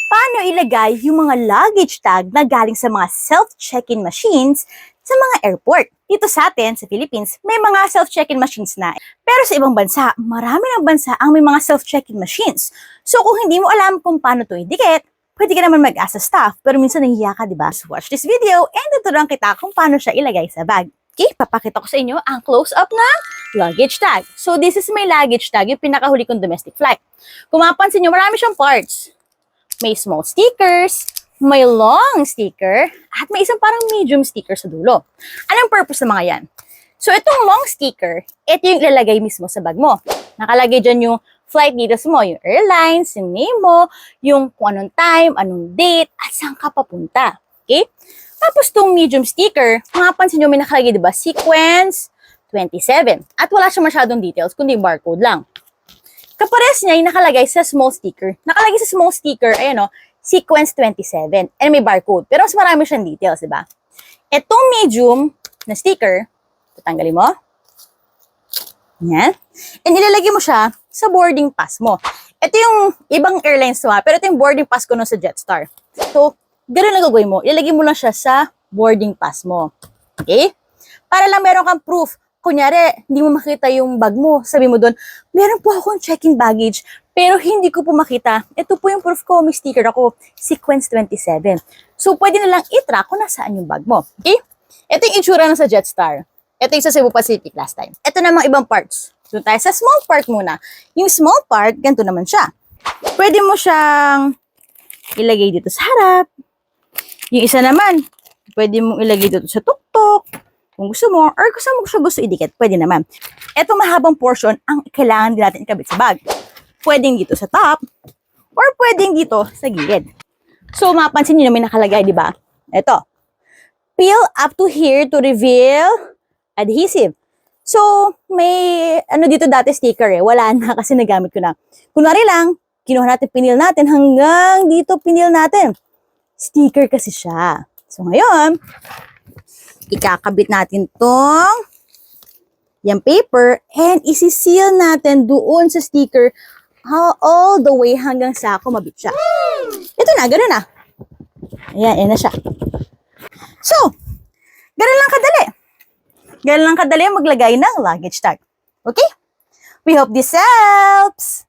Paano ilagay yung mga luggage tag na galing sa mga self-check-in machines sa mga airport? Dito sa atin, sa Philippines, may mga self-check-in machines na. Pero sa ibang bansa, marami ng bansa ang may mga self-check-in machines. So kung hindi mo alam kung paano ito idikit, pwede ka naman mag-ask sa staff, pero minsan nahihiya ka, di ba? So watch this video and tuturuan kita kung paano siya ilagay sa bag. Okay, papakita ko sa inyo ang close-up ng luggage tag. So this is my luggage tag, yung pinakahuli kong domestic flight. Kung mapansin nyo, marami siyang parts. May small stickers, may long sticker, at may isang parang medium sticker sa dulo. Anong purpose ng mga yan? So, itong long sticker, ito yung ilalagay mismo sa bag mo. Nakalagay dyan yung flight details mo, yung airlines, yung name mo, yung kung anong time, anong date, at saan ka papunta. Okay? Tapos itong medium sticker, mapapansin nyo may nakalagay, diba? Sequence 27. At wala siya masyadong details, kundi barcode lang. Kapares niya yung nakalagay sa small sticker. Nakalagay sa small sticker, ayan o, sequence 27. And may barcode. Pero mas marami siyang details, diba? Itong medium na sticker, tatanggalin mo. Yan. And ilalagay mo siya sa boarding pass mo. Ito yung ibang airlines mo, pero ito yung boarding pass ko nun sa Jetstar. So, gano'n na gagawin mo. Ilalagay mo lang siya sa boarding pass mo. Okay? Para lang meron kang proof. Kunyari, hindi mo makita yung bag mo. Sabi mo doon, meron po akong check-in baggage, pero hindi ko po makita. Ito po yung proof ko, may sticker ako, sequence 27. So, pwede na lang i-track kung nasaan yung bag mo. Okay? Ito yung itsura na sa Jetstar. Ito yung sa Cebu Pacific last time. Ito namang ibang parts. Doon tayo sa small part muna. Yung small part, ganito naman siya. Pwede mo siyang ilagay dito sa harap. Yung isa naman, pwede mong ilagay dito sa tuktok. Kung gusto mo, or kung saan mo gusto idikit, pwede naman. Ito mahabang portion ang kailangan din natin ikabit sa bag. Pwedeng dito sa top, or pwedeng dito sa gilid. So, mapansin nyo na may nakalagay, di ba? Ito. Peel up to here to reveal adhesive. So, may ano dito dati sticker eh. Wala na kasi nagamit ko na. Kunwari lang, kinuha natin, pinil natin, hanggang dito pinil natin. Sticker kasi siya. So, ngayon, ikakabit natin tong yung paper and isi-seal natin doon sa sticker all the way hanggang sa kumabit siya. Ito na, gano'n na. Ayan, yan na siya. So, gano'n lang kadali. Gano'n lang kadali maglagay ng luggage tag. Okay? We hope this helps!